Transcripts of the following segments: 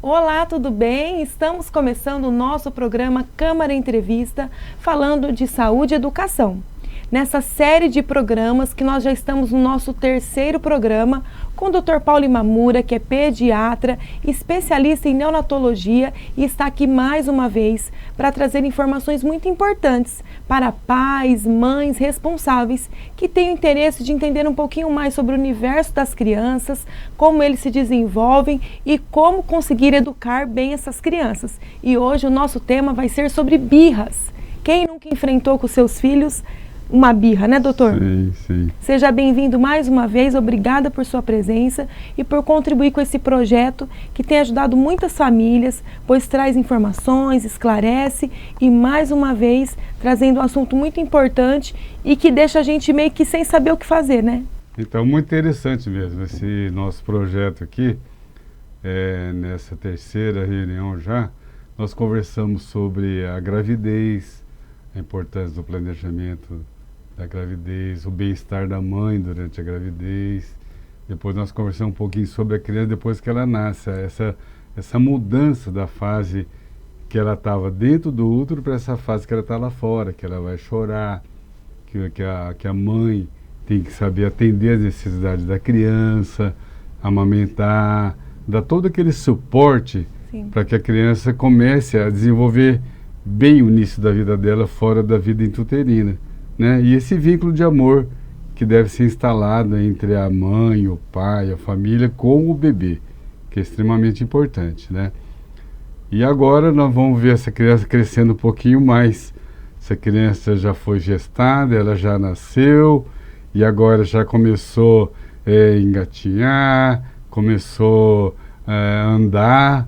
Olá, tudo bem? Estamos começando o nosso programa Câmara Entrevista, falando de saúde e educação. Nessa série de programas que nós já estamos no nosso terceiro programa com o Dr. Paulo Imamura, que é pediatra, especialista em neonatologia e está aqui mais uma vez para trazer informações muito importantes para pais, mães responsáveis que têm o interesse de entender um pouquinho mais sobre o universo das crianças, como eles se desenvolvem e como conseguir educar bem essas crianças. E hoje o nosso tema vai ser sobre birras. Quem nunca enfrentou com seus filhos uma birra, né, doutor? Sim, sim. Seja bem-vindo mais uma vez, obrigada por sua presença e por contribuir com esse projeto que tem ajudado muitas famílias, pois traz informações, esclarece e mais uma vez trazendo um assunto muito importante e que deixa a gente meio que sem saber o que fazer, né? Então, muito interessante mesmo esse nosso projeto aqui. Nessa terceira reunião já, nós conversamos sobre a gravidez, a importância do planejamento da gravidez, o bem-estar da mãe durante a gravidez. Depois nós conversamos um pouquinho sobre a criança depois que ela nasce, essa mudança da fase que ela estava dentro do útero para essa fase que ela está lá fora, que ela vai chorar, que a mãe tem que saber atender as necessidades da criança, amamentar, dar todo aquele suporte para que a criança comece a desenvolver bem o início da vida dela fora da vida intrauterina, né? E esse vínculo de amor que deve ser instalado entre a mãe, o pai, a família com o bebê, que é extremamente importante, né? E agora nós vamos ver essa criança crescendo um pouquinho mais. Essa criança já foi gestada, ela já nasceu e agora já começou a engatinhar, começou a andar.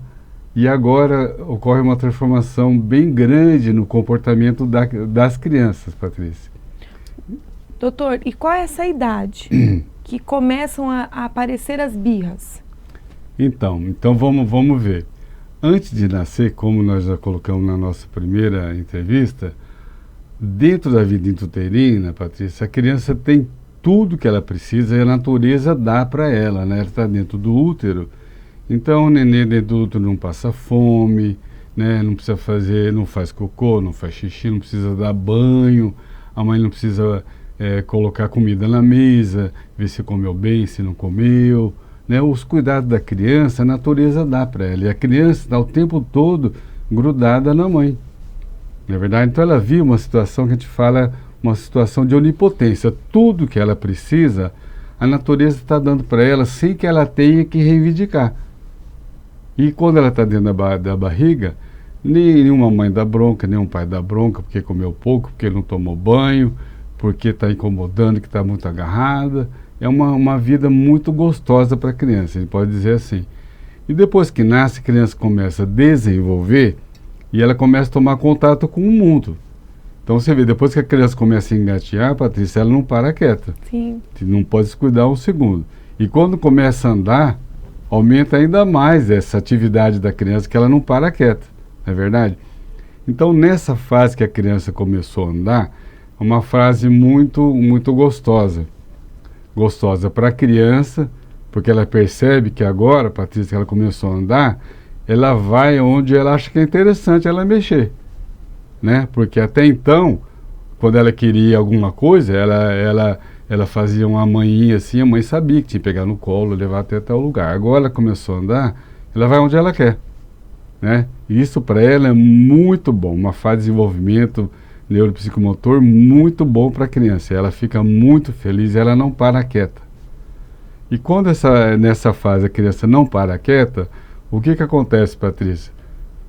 E agora ocorre uma transformação bem grande no comportamento das crianças, Patrícia. Doutor, e qual é essa idade que começam a aparecer as birras? Então vamos ver. Antes de nascer, como nós já colocamos na nossa primeira entrevista, dentro da vida intrauterina, Patrícia, a criança tem tudo que ela precisa e a natureza dá para ela, né? Ela está dentro do útero. Então o nenê dentro do útero não passa fome, né? Não faz cocô, não faz xixi, não precisa dar banho, a mãe não precisa colocar comida na mesa, ver se comeu bem, se não comeu, né? Os cuidados da criança, a natureza dá para ela, e a criança está o tempo todo grudada na mãe, não é verdade? Então ela vive uma situação que a gente fala, uma situação de onipotência, tudo que ela precisa, a natureza está dando para ela sem que ela tenha que reivindicar. E quando ela está dentro da barriga, nenhuma mãe dá bronca, nenhum pai dá bronca, porque comeu pouco, porque não tomou banho, porque está incomodando, que está muito agarrada. É uma vida muito gostosa para a criança, a gente pode dizer assim. E depois que nasce, a criança começa a desenvolver e ela começa a tomar contato com o mundo. Então você vê, depois que a criança começa a engatear, Patrícia, ela não para quieta. Sim. Não pode descuidar um segundo. E quando começa a andar, aumenta ainda mais essa atividade da criança, que ela não para quieta, não é verdade? Então, nessa fase que a criança começou a andar, é uma fase muito, muito gostosa. Gostosa para a criança, porque ela percebe que agora, Patrícia, que ela começou a andar, ela vai onde ela acha que é interessante ela mexer, né? Porque até então, quando ela queria alguma coisa, ela fazia uma manhinha assim, a mãe sabia que tinha que pegar no colo, levar até tal lugar. Agora ela começou a andar, ela vai onde ela quer, né? E isso para ela é muito bom, uma fase de desenvolvimento neuropsicomotor muito bom para a criança. Ela fica muito feliz, ela não para quieta. E quando nessa fase a criança não para quieta, o que acontece, Patrícia?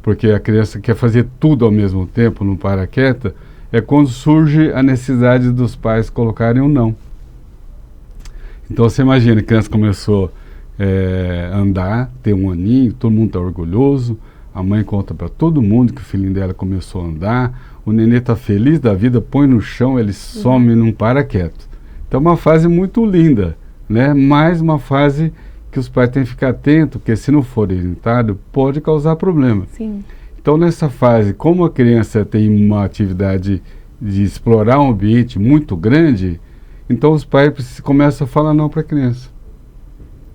Porque a criança quer fazer tudo ao mesmo tempo, não para quieta, é quando surge a necessidade dos pais colocarem um não. Então você imagina, a criança começou a andar, tem um aninho, todo mundo está orgulhoso, a mãe conta para todo mundo que o filhinho dela começou a andar, o nenê está feliz da vida, põe no chão, ele some e não para quieto. Então é uma fase muito linda, né? Mais uma fase que os pais têm que ficar atentos, porque se não for orientado, pode causar problema. Sim. Então nessa fase, como a criança tem uma atividade de explorar um ambiente muito grande, então os pais começam a falar não para a criança.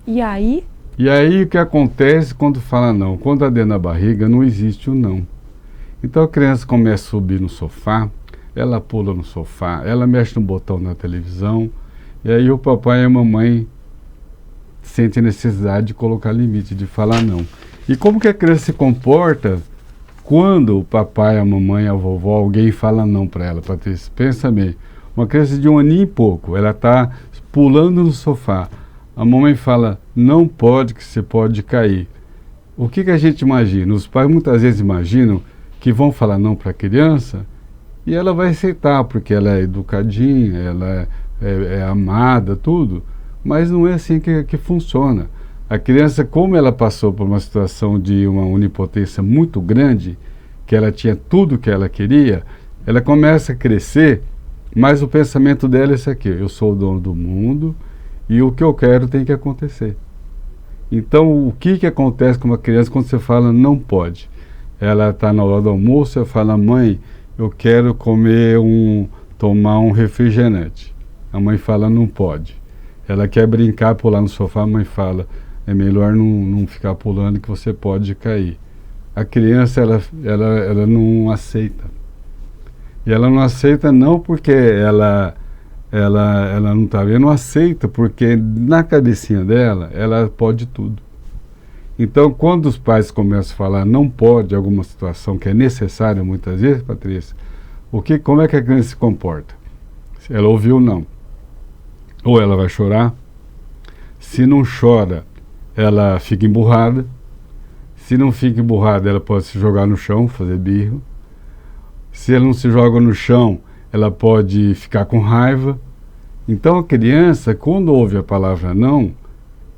E aí E aí o que acontece quando fala não? Quando está dentro da barriga, não existe o não. Então a criança começa a subir no sofá, ela pula no sofá, ela mexe no botão na televisão, e aí o papai e a mamãe sentem necessidade de colocar limite, de falar não. E como que a criança se comporta quando o papai, a mamãe, a vovó, alguém fala não para ela, Patrícia? Pensa bem, uma criança de 1 aninho e pouco, ela está pulando no sofá, a mamãe fala, não pode, que você pode cair. O que a gente imagina? Os pais muitas vezes imaginam que vão falar não para a criança e ela vai aceitar, porque ela é educadinha, ela é amada, tudo, mas não é assim que funciona. A criança, como ela passou por uma situação de uma onipotência muito grande, que ela tinha tudo que ela queria, ela começa a crescer, mas o pensamento dela é esse aqui, eu sou o dono do mundo e o que eu quero tem que acontecer. Então, o que acontece com uma criança quando você fala não pode? Ela está na hora do almoço, ela fala, mãe, eu quero tomar um refrigerante. A mãe fala, não pode. Ela quer brincar, pular no sofá, a mãe fala, é melhor não ficar pulando que você pode cair. A criança, ela não aceita. E ela não aceita não porque ela não está vendo, não aceita porque na cabecinha dela, ela pode tudo. Então, quando os pais começam a falar não pode alguma situação que é necessária muitas vezes, Patrícia, como é que a criança se comporta? Ela ouviu não. Ou ela vai chorar, se não chora, ela fica emburrada, se não fica emburrada, ela pode se jogar no chão, fazer birro, se ela não se joga no chão, ela pode ficar com raiva. Então a criança, quando ouve a palavra não,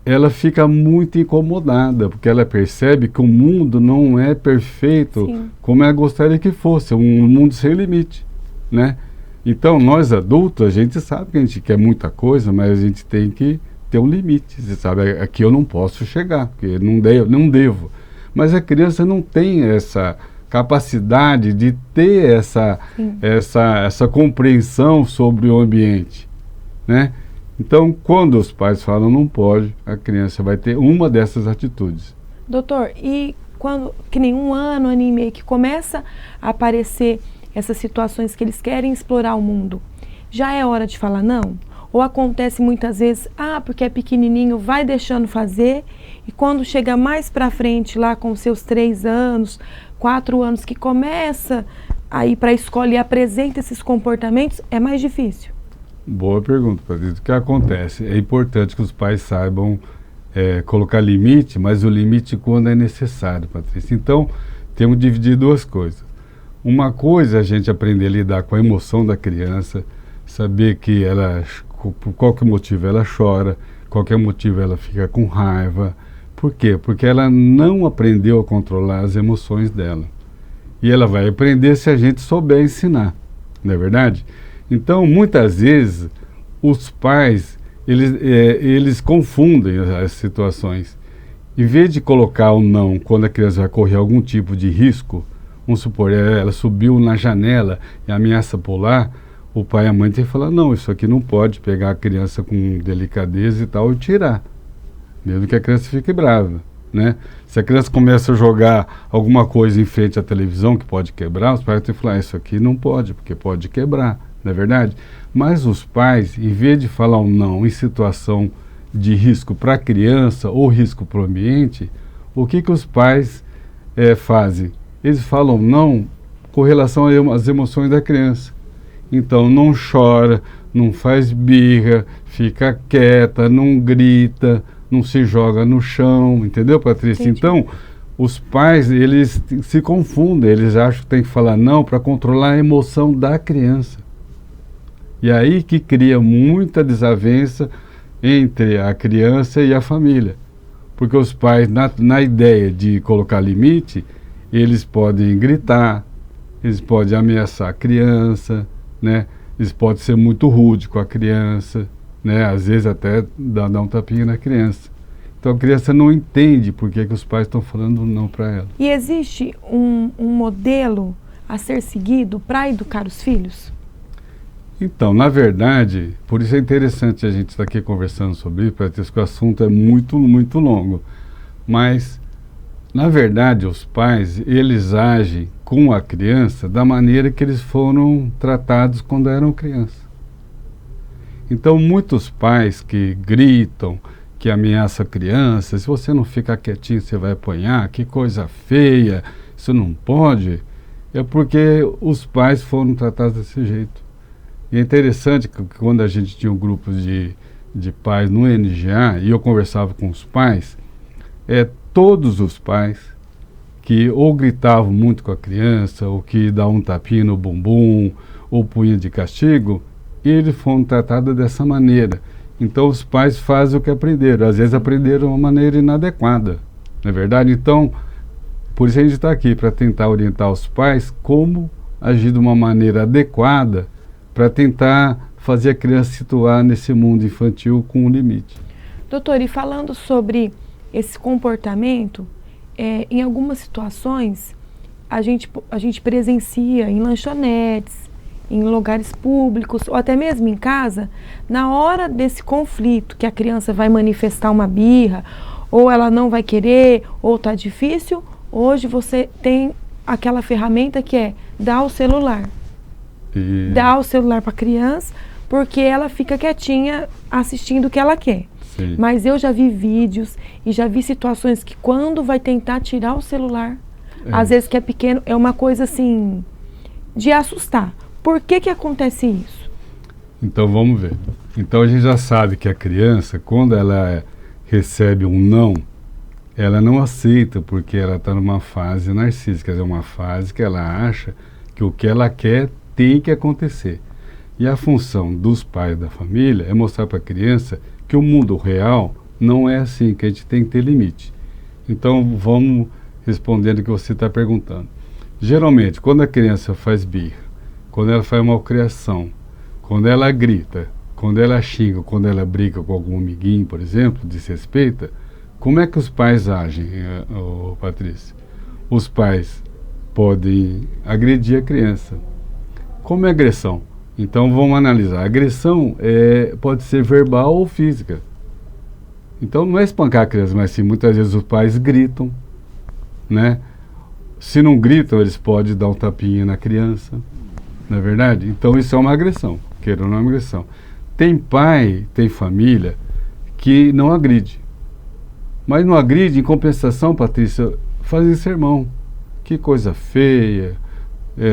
ela fica muito incomodada, porque ela percebe que o mundo não é perfeito, sim, como ela gostaria que fosse, um mundo sem limite, né? Então, nós adultos, a gente sabe que a gente quer muita coisa, mas a gente tem que ter um limite. Você sabe, aqui eu não posso chegar, porque não devo. Mas a criança não tem essa capacidade de ter essa compreensão sobre o ambiente, né? Então, quando os pais falam não pode, a criança vai ter uma dessas atitudes. Doutor, e quando, que nem 1 ano, 1 ano e meio, que começa a aparecer essas situações que eles querem explorar o mundo, já é hora de falar não? Ou acontece muitas vezes, porque é pequenininho, vai deixando fazer, e quando chega mais pra frente, lá com seus 3 anos, 4 anos, que começa a ir para a escola e apresenta esses comportamentos, é mais difícil? Boa pergunta, Patrícia. O que acontece? É importante que os pais saibam colocar limite, mas o limite quando é necessário, Patrícia. Então, temos que dividir 2 coisas. Uma coisa é a gente aprender a lidar com a emoção da criança, saber que por qualquer motivo ela chora, qualquer motivo ela fica com raiva. Por quê? Porque ela não aprendeu a controlar as emoções dela. E ela vai aprender se a gente souber ensinar, não é verdade? Então, muitas vezes, os pais, eles confundem as situações. Em vez de colocar o não quando a criança vai correr algum tipo de risco, vamos supor, ela subiu na janela e ameaça pular, o pai e a mãe tem que falar, não, isso aqui não pode, pegar a criança com delicadeza e tal e tirar, mesmo que a criança fique brava, né? Se a criança começa a jogar alguma coisa em frente à televisão que pode quebrar, os pais têm que falar, isso aqui não pode, porque pode quebrar, não é verdade? Mas os pais, em vez de falar um não em situação de risco para a criança ou risco para o ambiente, o que os pais fazem? Eles falam não com relação às emoções da criança. Então, não chora, não faz birra, fica quieta, não grita, não se joga no chão, entendeu, Patrícia? Entendi. Então, os pais, eles se confundem, eles acham que tem que falar não para controlar a emoção da criança. E aí que cria muita desavença entre a criança e a família. Porque os pais, na ideia de colocar limite, eles podem gritar, eles podem ameaçar a criança, né? Eles podem ser muito rude com a criança, né? Às vezes até dar um tapinha na criança. Então a criança não entende por que os pais estão falando não para ela. E existe um modelo a ser seguido para educar os filhos? Então, na verdade, por isso é interessante a gente estar aqui conversando sobre isso, porque o assunto é muito, muito longo. Mas, na verdade, os pais, eles agem com a criança da maneira que eles foram tratados quando eram crianças. Então, muitos pais que gritam, que ameaçam a criança, se você não ficar quietinho, você vai apanhar, que coisa feia, isso não pode, é porque os pais foram tratados desse jeito. E é interessante que quando a gente tinha um grupo de pais no NGA, e eu conversava com os pais, todos os pais que ou gritavam muito com a criança, ou que davam um tapinha no bumbum, ou punha de castigo, eles foram tratados dessa maneira. Então os pais fazem o que aprenderam, às vezes aprenderam de uma maneira inadequada, não é verdade? Então, por isso a gente está aqui, para tentar orientar os pais como agir de uma maneira adequada para tentar fazer a criança se situar nesse mundo infantil com um limite. Doutor, e falando sobre esse comportamento, em algumas situações a gente presencia em lanchonetes, em lugares públicos ou até mesmo em casa, na hora desse conflito que a criança vai manifestar uma birra, ou ela não vai querer, ou está difícil, hoje você tem aquela ferramenta que é dar o celular. Dar o celular para a criança, porque ela fica quietinha assistindo o que ela quer. Sim. Mas eu já vi vídeos e já vi situações que quando vai tentar tirar o celular, às vezes que é pequeno, é uma coisa assim, de assustar. Por que acontece isso? Então vamos ver. Então a gente já sabe que a criança, quando ela recebe um não, ela não aceita, porque ela está numa fase narcísica, quer dizer, uma fase que ela acha que o que ela quer tem que acontecer. E a função dos pais da família é mostrar para a criança que o mundo real não é assim, que a gente tem que ter limite. Então vamos respondendo o que você está perguntando. Geralmente, quando a criança faz birra, quando ela faz malcriação, quando ela grita, quando ela xinga, quando ela briga com algum amiguinho, por exemplo, desrespeita, como é que os pais agem, Patrícia? Os pais podem agredir a criança. Como é agressão? Então vamos analisar. A agressão pode ser verbal ou física. Então não é espancar a criança, mas sim, muitas vezes os pais gritam, né? Se não gritam, eles podem dar um tapinha na criança, não é verdade? Então isso é uma agressão, queira ou não é uma agressão. Tem pai, tem família que não agride. Mas não agride, em compensação, Patrícia, fazem sermão. Que coisa feia,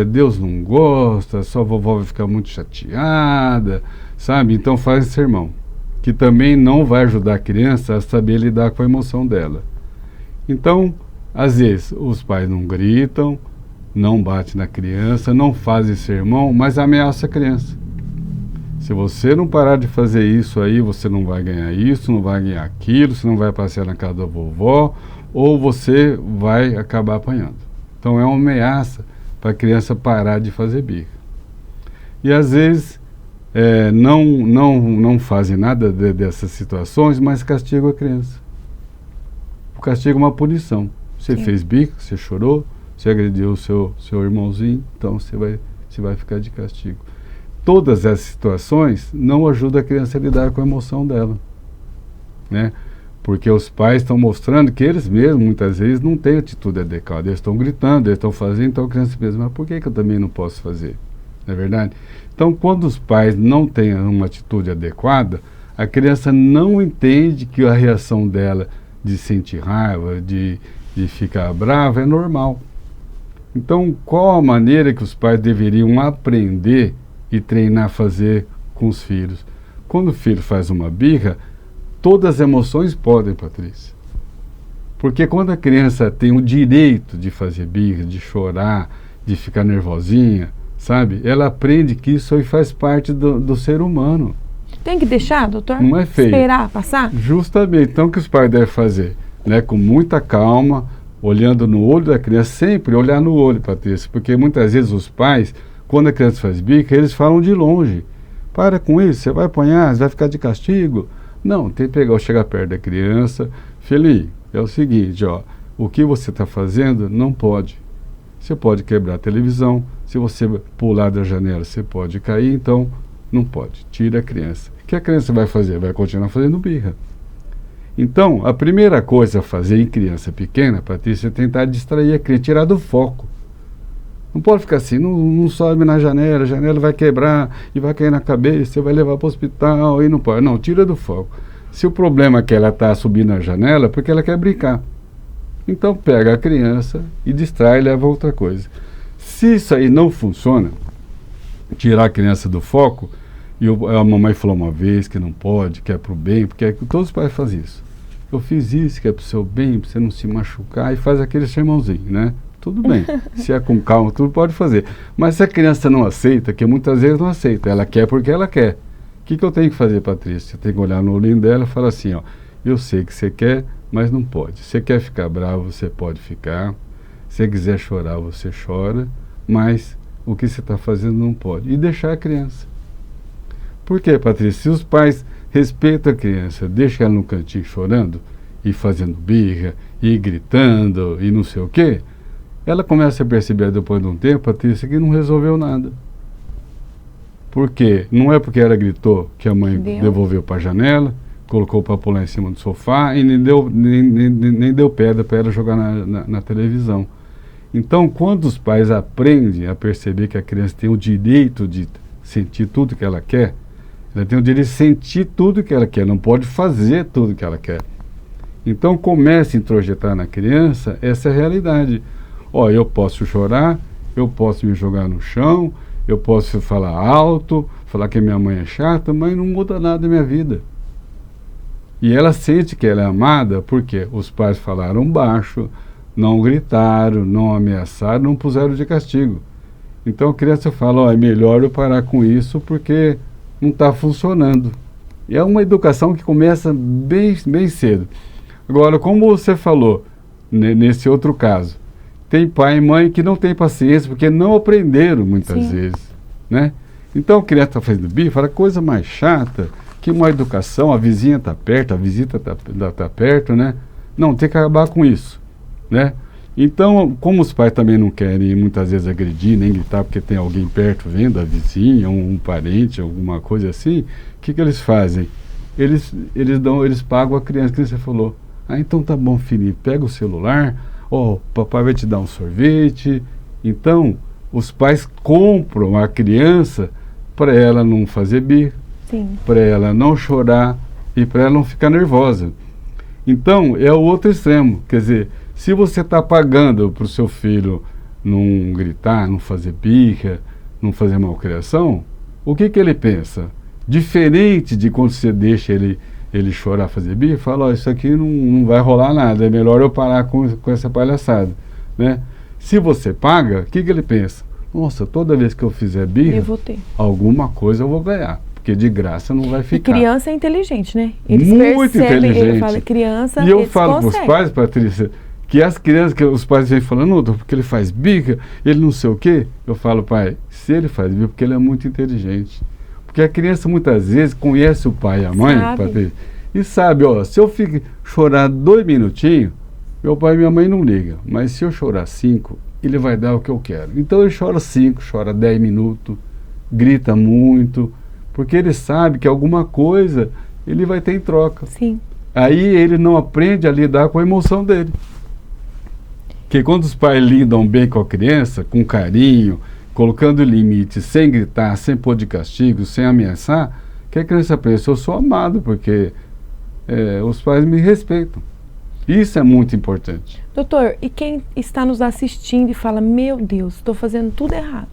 Deus não gosta, só a vovó vai ficar muito chateada, sabe? Então fazem sermão, que também não vai ajudar a criança a saber lidar com a emoção dela. Então, às vezes, os pais não gritam, não batem na criança, não fazem sermão, mas ameaçam a criança. Se você não parar de fazer isso aí, você não vai ganhar isso, não vai ganhar aquilo, você não vai passear na casa da vovó, ou você vai acabar apanhando. Então é uma ameaça para a criança parar de fazer birra. E às vezes não fazem nada dessas situações, mas castigam a criança. O castigo é uma punição. Você fez birra, você chorou, você agrediu o seu irmãozinho, então você vai ficar de castigo. Todas essas situações não ajudam a criança a lidar com a emoção dela, né? Porque os pais estão mostrando que eles mesmos, muitas vezes, não têm atitude adequada. Eles estão gritando, eles estão fazendo, então a criança pensa, mas por que eu também não posso fazer? Não é verdade? Então, quando os pais não têm uma atitude adequada, a criança não entende que a reação dela de sentir raiva, de ficar brava, é normal. Então, qual a maneira que os pais deveriam aprender e treinar a fazer com os filhos? Quando o filho faz uma birra, todas as emoções podem, Patrícia. Porque quando a criança tem o direito de fazer birra, de chorar, de ficar nervosinha, sabe? Ela aprende que isso aí faz parte do ser humano. Tem que deixar, doutor? Não é feio. Esperar passar? Justamente. Então, o que os pais devem fazer? Né? Com muita calma, olhando no olho da criança, sempre olhar no olho, Patrícia. Porque muitas vezes os pais, quando a criança faz birra, eles falam de longe. Para com isso, você vai apanhar, você vai ficar de castigo. Não, tem que chegar perto da criança. Filhinho, é o seguinte, ó, o que você está fazendo não pode. Você pode quebrar a televisão, se você pular da janela, você pode cair, então Não pode, tira a criança. O que a criança vai fazer? Vai continuar fazendo birra. Então, a primeira coisa a fazer em criança pequena, Patrícia, é tentar distrair a criança, tirar do foco. Não pode ficar assim, não sobe na janela, a janela vai quebrar e vai cair na cabeça, você vai levar para o hospital e não pode. Não, tira do foco. Se o problema é que ela está subindo na janela, é porque ela quer brincar. Então pega a criança e distrai e leva a outra coisa. Se isso aí não funciona, tirar a criança do foco, e a mamãe falou uma vez que não pode, que é pro bem, porque todos os pais fazem isso. Eu fiz isso, que é pro seu bem, para você não se machucar, e faz aquele sermãozinho, né? Tudo bem, se é com calma, tudo pode fazer. Mas se a criança não aceita, que muitas vezes não aceita, ela quer porque ela quer. O que eu tenho que fazer, Patrícia? Eu tenho que olhar no olhinho dela e falar assim, ó, eu sei que você quer, mas não pode. Se você quer ficar bravo, você pode ficar. Se você quiser chorar, você chora, mas o que você está fazendo não pode. E deixar a criança. Por quê, Patrícia? Se os pais respeitam a criança, deixam ela no cantinho chorando, e fazendo birra, e gritando, e não sei o quê, ela começa a perceber depois de um tempo, Patrícia, que não resolveu nada. Por quê? Não é porque ela gritou que a mãe devolveu para a janela, colocou para pular em cima do sofá e nem deu pedra para ela jogar na televisão. Então, quando os pais aprendem a perceber que a criança tem o direito de sentir tudo que ela quer, ela tem o direito de sentir tudo que ela quer, não pode fazer tudo que ela quer. Então, comece a introjetar na criança essa realidade. Ó, eu posso chorar, eu posso me jogar no chão, eu posso falar alto, falar que minha mãe é chata, mas não muda nada na minha vida. E ela sente que ela é amada porque os pais falaram baixo, não gritaram, não ameaçaram, não puseram de castigo. Então a criança fala, ó, é melhor eu parar com isso porque não está funcionando. E é uma educação que começa bem cedo. Agora, como você falou, nesse outro caso, tem pai e mãe que não tem paciência porque não aprenderam muitas vezes, né? Então a criança está fazendo birra, fala coisa mais chata, que uma educação, a vizinha está perto, a visita está perto, né? Não, tem que acabar com isso, né? Então, como os pais também não querem muitas vezes agredir, nem gritar porque tem alguém perto vendo, a vizinha, um parente, alguma coisa assim, o que eles fazem? Eles pagam a criança, que você falou. Ah, então tá bom, filhinho, pega o celular, ó, papai vai te dar um sorvete. Então, os pais compram a criança para ela não fazer birra, para ela não chorar e para ela não ficar nervosa. Então, é o outro extremo. Quer dizer, se você está pagando para o seu filho não gritar, não fazer birra, não fazer malcriação, o que ele pensa? Diferente de quando você deixa ele chorar, fazer birra, fala, ó, isso aqui não vai rolar nada, é melhor eu parar com essa palhaçada, né? Se você paga, o que ele pensa? Nossa, toda vez que eu fizer birra, alguma coisa eu vou ganhar, porque de graça não vai ficar. E criança é inteligente, né? Eles muito percebem, inteligente. Ele fala, criança, e eu falo para os pais, Patrícia, que as crianças, que os pais vêm falando, não, porque ele faz birra, ele não sei o quê, eu falo, pai, se ele faz birra, porque ele é muito inteligente. Porque a criança muitas vezes conhece o pai e a mãe, Patrícia, e sabe, ó, se eu chorar 2 minutinhos, meu pai e minha mãe não ligam, mas se eu chorar 5, ele vai dar o que eu quero. Então ele chora 5, chora 10 minutos, grita muito, porque ele sabe que alguma coisa ele vai ter em troca. Sim. Aí ele não aprende a lidar com a emoção dele. Porque quando os pais lidam bem com a criança, com carinho, colocando limites, sem gritar, sem pôr de castigo, sem ameaçar, que a criança pensa, eu sou amado, porque os pais me respeitam. Isso é muito importante. Doutor, e quem está nos assistindo e fala, meu Deus, estou fazendo tudo errado.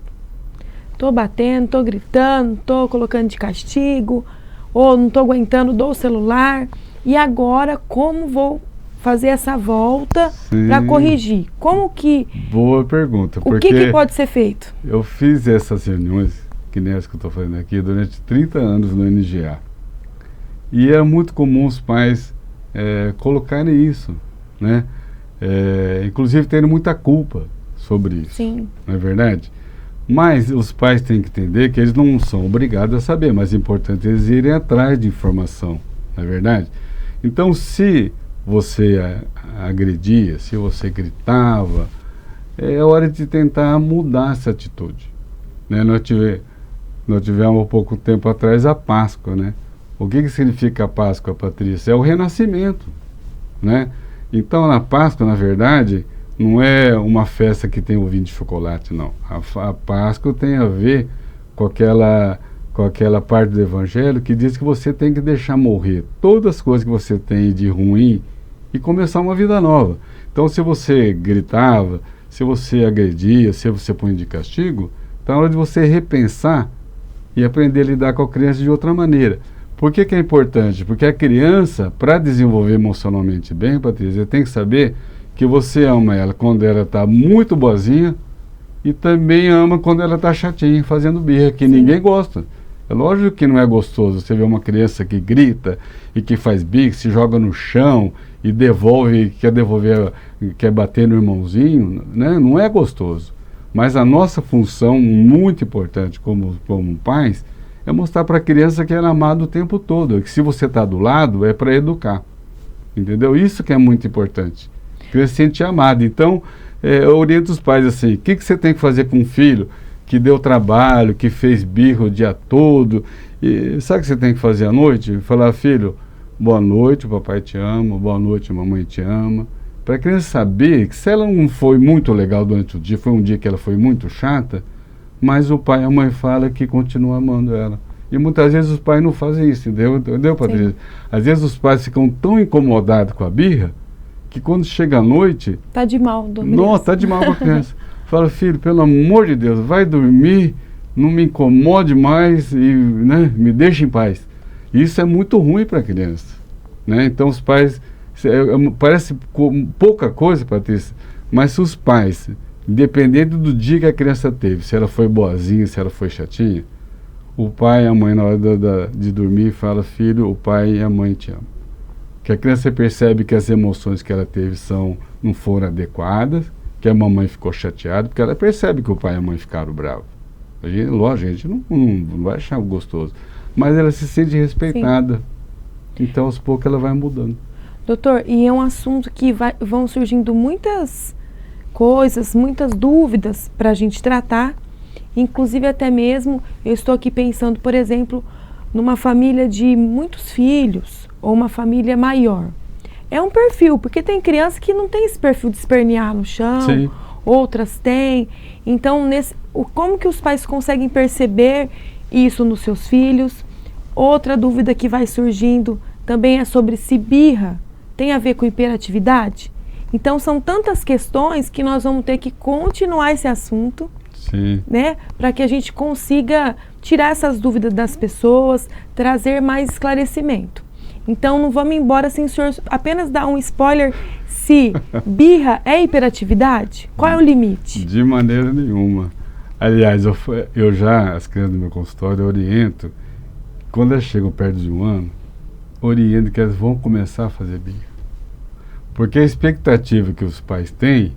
Estou batendo, estou gritando, estou colocando de castigo, ou não estou aguentando, dou o celular. E agora, como vou fazer essa volta para corrigir? Como que... Boa pergunta. O que pode ser feito? Eu fiz essas reuniões, que nem as que eu estou fazendo aqui, durante 30 anos no NGA. E é muito comum os pais colocarem isso, né? Inclusive terem muita culpa sobre isso. Sim. Não é verdade? Mas os pais têm que entender que eles não são obrigados a saber, mas é importante eles irem atrás de informação, não é verdade? Então, se você agredia, se você gritava, é hora de tentar mudar essa atitude, né? Nós tivemos há pouco tempo atrás a Páscoa, né? O que significa a Páscoa, Patrícia? É o renascimento, né? Então, na Páscoa, na verdade, não é uma festa que tem ovinho de chocolate, não. A Páscoa tem a ver com aquela parte do Evangelho que diz que você tem que deixar morrer todas as coisas que você tem de ruim e começar uma vida nova. Então, se você gritava, se você agredia, se você põe de castigo, está na hora de você repensar e aprender a lidar com a criança de outra maneira. Por que é importante? Porque a criança, para desenvolver emocionalmente bem, Patrícia, tem que saber que você ama ela quando ela está muito boazinha e também ama quando ela está chatinha, fazendo birra, que ninguém gosta. É lógico que não é gostoso você ver uma criança que grita e que faz birra, se joga no chão e quer bater no irmãozinho, né? Não é gostoso. Mas a nossa função muito importante como pais é mostrar para a criança que ela é amada o tempo todo, que se você está do lado é para educar, entendeu? Isso que é muito importante, que ele se sente amado. Então, eu oriento os pais assim, o que você tem que fazer com um filho que deu trabalho, que fez birra o dia todo, e sabe o que você tem que fazer à noite? Falar, filho, boa noite, o papai te ama, boa noite, a mamãe te ama. Para a criança saber que se ela não foi muito legal durante o dia, foi um dia que ela foi muito chata, mas o pai e a mãe falam que continua amando ela. E muitas vezes os pais não fazem isso, entendeu, Patrícia? Sim. Às vezes os pais ficam tão incomodados com a birra, que quando chega a noite... Tá de mal dormir. Nossa, tá de mal com a criança. Fala, filho, pelo amor de Deus, vai dormir, não me incomode mais e, né, me deixa em paz. Isso é muito ruim para a criança, né? Então os pais... Parece pouca coisa, Patrícia, mas se os pais, independente do dia que a criança teve, se ela foi boazinha, se ela foi chatinha, o pai e a mãe na hora de dormir fala, filho, o pai e a mãe te amam. Que a criança percebe que as emoções que ela teve não foram adequadas, que a mamãe ficou chateada, porque ela percebe que o pai e a mãe ficaram bravos. Lógico, a gente não vai achar gostoso, mas ela se sente respeitada. Sim. Então aos poucos ela vai mudando. Doutor, e é um assunto que vão surgindo muitas coisas, muitas dúvidas para a gente tratar, inclusive até mesmo, eu estou aqui pensando, por exemplo, numa família de muitos filhos, ou uma família maior. É um perfil, porque tem criança que não tem esse perfil de espernear no chão, sim, outras têm. Então, como que os pais conseguem perceber isso nos seus filhos? Outra dúvida que vai surgindo também é sobre se birra tem a ver com hiperatividade. Então, são tantas questões que nós vamos ter que continuar esse assunto, sim, né, para que a gente consiga tirar essas dúvidas das pessoas, trazer mais esclarecimento. Então, não vamos embora sem o senhor apenas dar um spoiler se birra é hiperatividade. Qual é o limite? De maneira nenhuma. Aliás, eu já, as crianças do meu consultório, oriento, quando elas chegam perto de 1 ano, oriento que elas vão começar a fazer birra. Porque a expectativa que os pais têm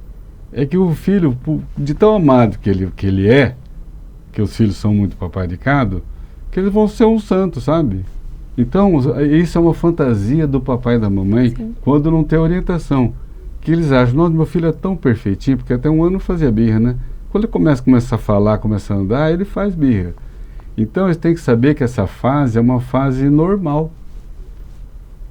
é que o filho, de tão amado que ele é, que os filhos são muito paparicados, que eles vão ser um santo, sabe? Então, isso é uma fantasia do papai e da mamãe, sim, quando não tem orientação. Que eles acham, nossa, meu filho é tão perfeitinho, porque até 1 ano não fazia birra, né? Quando ele começa a falar, começa a andar, ele faz birra. Então, eles têm que saber que essa fase é uma fase normal,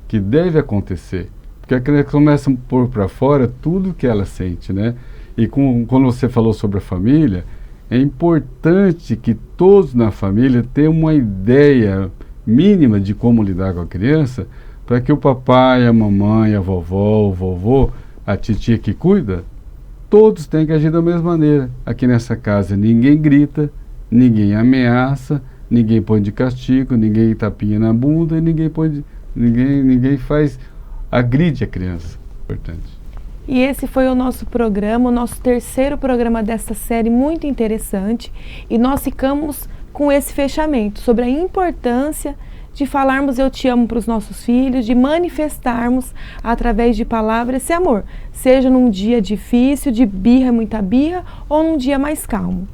que deve acontecer. Porque a criança começa a pôr para fora tudo que ela sente, né? E quando você falou sobre a família, é importante que todos na família tenham uma ideia mínima de como lidar com a criança, para que o papai, a mamãe, a vovó, o vovô, a titia que cuida, todos têm que agir da mesma maneira. Aqui nessa casa ninguém grita, ninguém ameaça, ninguém põe de castigo, ninguém tapinha na bunda e ninguém agride a criança. Importante. E esse foi o nosso programa, o nosso 3º programa desta série, muito interessante, e nós ficamos com esse fechamento sobre a importância de falarmos eu te amo para os nossos filhos, de manifestarmos através de palavras esse amor, seja num dia difícil, de birra, muita birra, ou num dia mais calmo.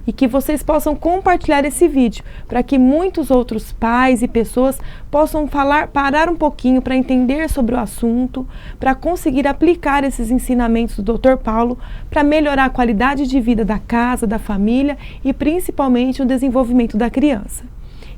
e que vocês possam compartilhar esse vídeo para que muitos outros pais e pessoas possam parar um pouquinho para entender sobre o assunto, para conseguir aplicar esses ensinamentos do Dr. Paulo para melhorar a qualidade de vida da casa, da família e principalmente o desenvolvimento da criança.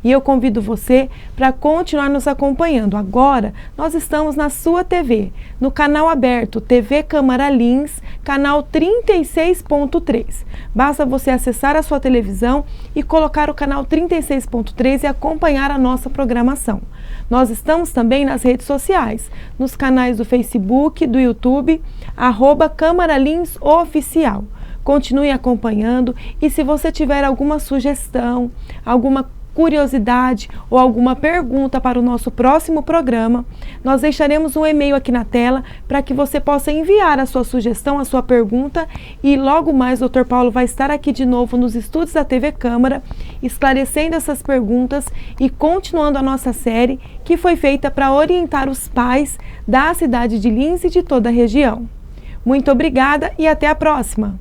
E eu convido você para continuar nos acompanhando. Agora, nós estamos na sua TV, no canal aberto TV Câmara Lins, canal 36.3. Basta você acessar a sua televisão e colocar o canal 36.3 e acompanhar a nossa programação. Nós estamos também nas redes sociais, nos canais do Facebook, do YouTube, @Câmara Lins Oficial. Continue acompanhando e se você tiver alguma sugestão, alguma curiosidade ou alguma pergunta para o nosso próximo programa, nós deixaremos um e-mail aqui na tela para que você possa enviar a sua sugestão, a sua pergunta e logo mais o Dr. Paulo vai estar aqui de novo nos estúdios da TV Câmara, esclarecendo essas perguntas e continuando a nossa série que foi feita para orientar os pais da cidade de Lins e de toda a região. Muito obrigada e até a próxima!